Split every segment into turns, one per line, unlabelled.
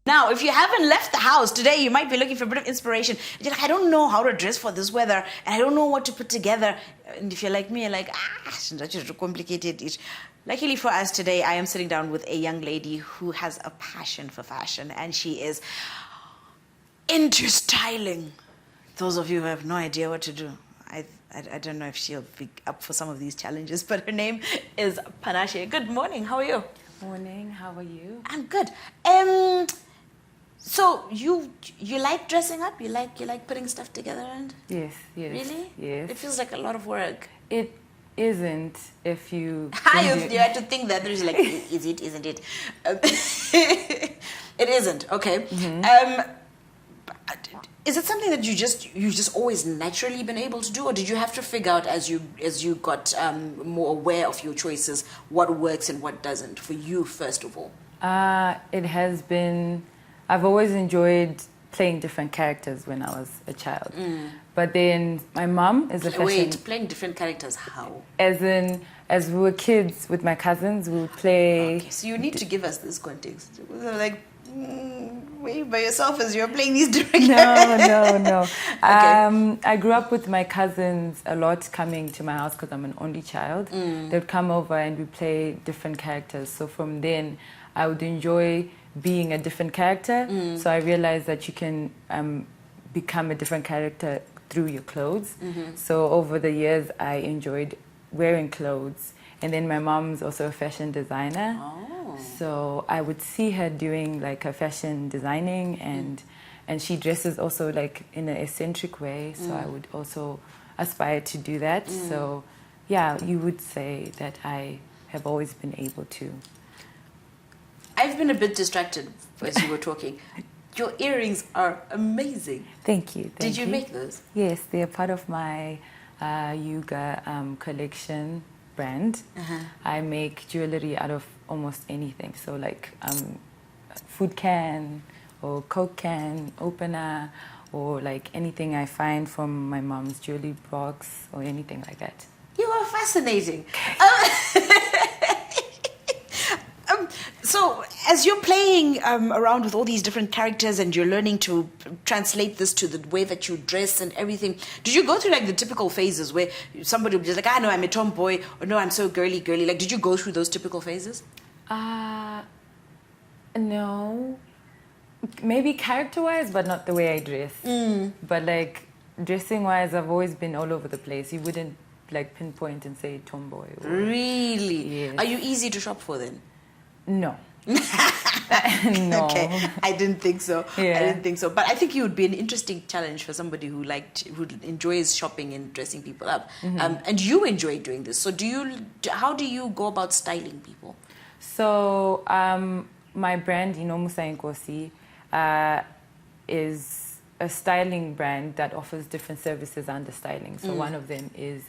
Now, if you haven't left the house today, you might be looking for a bit of inspiration. You're like, I don't know how to dress for this weather, and I don't know what to put together. And if you're like me, you're like, that's just complicated. Luckily for us today, I am sitting down with a young lady who has a passion for fashion, and she is into styling. Those of you who have no idea what to do, I don't know if she'll be up for some of these challenges, but her name is Panashe. Good morning. How are you?
Morning. How are you?
I'm good. So you like dressing up? You like putting stuff together and?
Yes.
Really?
Yes.
It feels like a lot of work.
It isn't if you...
You had to think that. There's like, is it, isn't it? It isn't. Okay.
Mm-hmm.
Is it something that you've just always naturally been able to do, or did you have to figure out as you got more aware of your choices what works and what doesn't for you first of all?
It has been... I've always enjoyed playing different characters when I was a child. But then my mom is a fashion...
Wait, playing different characters how?
As we were kids with my cousins, we would play...
Okay, so you need to give us this context. Like, were you by yourself as you're playing these different characters?
No.
Okay.
I grew up with my cousins a lot coming to my house because I'm an only child. They'd come over and we play different characters. So from then, I would enjoy being a different character. So I realized that you can become a different character through your clothes. So over the years, I enjoyed wearing clothes. And then my mom's also a fashion designer. So I would see her doing like her fashion designing and she dresses also like in an eccentric way. So I would also aspire to do that. So yeah, you would say that I have always been able to.
I've been a bit distracted as you were talking. Your earrings are amazing.
Thank you.
Did you make those?
Yes, they are part of my Yuga collection brand. I make jewelry out of almost anything. So like food can or Coke can opener or like anything I find from my mom's jewelry box or anything like that.
You are fascinating. So as you're playing around with all these different characters and you're learning to translate this to the way that you dress and everything, did you go through like the typical phases where somebody would be like, no, I'm a tomboy, or no, I'm so girly? Like, did you go through those typical phases?
No. Maybe character-wise, but not the way I dress. But like dressing-wise, I've always been all over the place. You wouldn't like pinpoint and say tomboy.
Really?
Yes.
Are you easy to shop for then?
No. No.
Okay, I didn't think so.
Yeah.
I didn't think so. But I think it would be an interesting challenge for somebody who enjoys shopping and dressing people up. And you enjoy doing this. So how do you go about styling people?
So my brand, Musa Nkosi, is a styling brand that offers different services under styling. So one of them is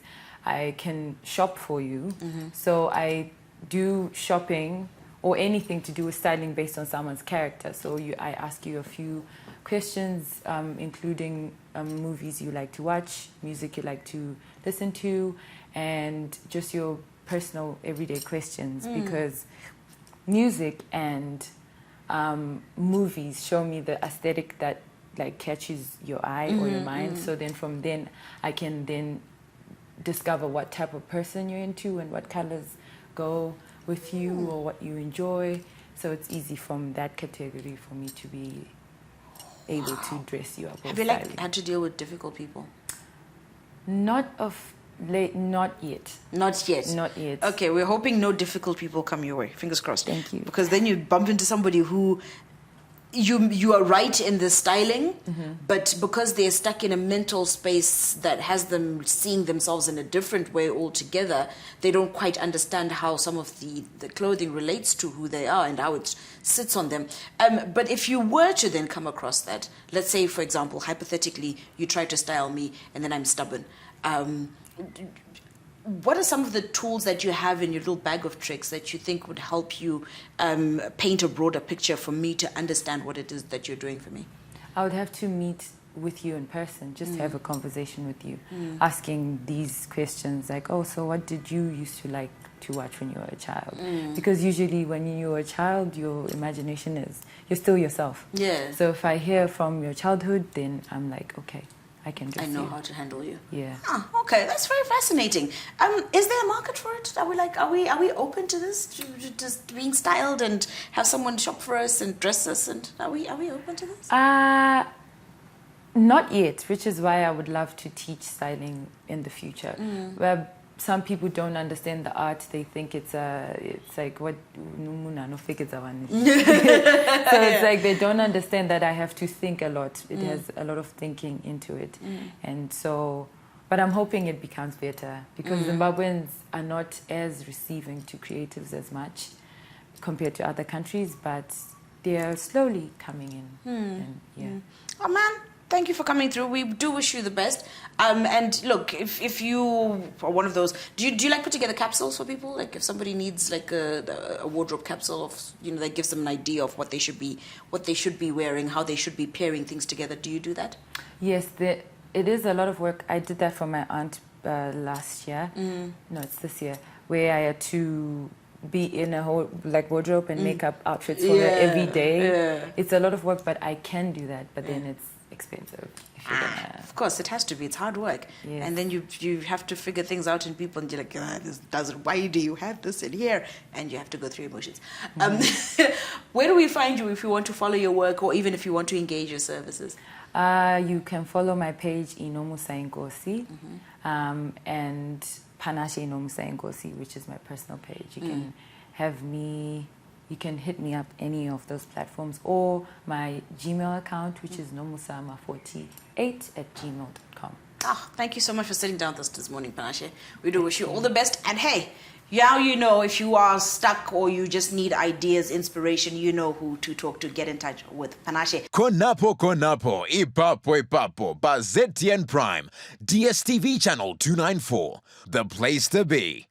I can shop for you. So I do shopping or anything to do with styling based on someone's character. So I ask you a few questions, including movies you like to watch, music you like to listen to, and just your personal everyday questions. Because music and movies show me the aesthetic that like catches your eye or your mind. So then from then, I can then discover what type of person you're into and what colors go with you or what you enjoy. So it's easy from that category for me to be able to dress you up.
Have you had to deal with difficult people?
Not yet.
Not yet?
Not yet.
Okay, we're hoping no difficult people come your way. Fingers crossed.
Thank you.
Because then you bump into somebody who you are right in the styling, but because they're stuck in a mental space that has them seeing themselves in a different way altogether, they don't quite understand how some of the clothing relates to who they are and how it sits on them. But if you were to then come across that, let's say, for example, hypothetically, you try to style me and then I'm stubborn. What are some of the tools that you have in your little bag of tricks that you think would help you paint a broader picture for me to understand what it is that you're doing for me?
I would have to meet with you in person, just have a conversation with you, asking these questions like, oh, so what did you used to like to watch when you were a child? Because usually when you were a child, your imagination is, you're still yourself.
Yeah.
So if I hear from your childhood, then I'm like, okay, I can just
I know how to handle you.
Yeah.
Ah, okay, that's very fascinating. Is there a market for it? Are we open to this? To just being styled and have someone shop for us and dress us, and are we open to this?
Not yet, which is why I would love to teach styling in the future. Where some people don't understand the art, they think it's like what so it's like they don't understand that I have to think a lot. It has a lot of thinking into it. And so, but I'm hoping it becomes better because Zimbabweans are not as receiving to creatives as much compared to other countries, but they are slowly coming in. And, yeah.
Oh man, thank you for coming through. We do wish you the best. And look, if you are one of those, do you like put together capsules for people? Like if somebody needs like a wardrobe capsule of, that gives them an idea of what they should be wearing, how they should be pairing things together. Do you do that?
Yes, it is a lot of work. I did that for my aunt last year. No, it's this year, where I had to be in a whole like wardrobe and makeup outfits for her every day.
Yeah.
It's a lot of work, but I can do that. But then it's expensive. If you're gonna...
Of course, it has to be. It's hard work.
Yes.
And then you have to figure things out in people, and you're like, this doesn't. Why do you have this in here? And you have to go through emotions. Where do we find you if you want to follow your work, or even if you want to engage your services?
You can follow my page Inomusa Nkosi, and Panashe Inomusa Nkosi, which is my personal page. You can have me. You can hit me up any of those platforms, or my Gmail account, which is nomusamafoti8@gmail.com.
Oh, thank you so much for sitting down with us this morning, Panashe. We do wish you all the best. And hey, now if you are stuck or you just need ideas, inspiration, you know who to talk to. Get in touch with Panashe.
Konapo, ipapo, ba ZTN Prime, DSTV channel 294, the place to be.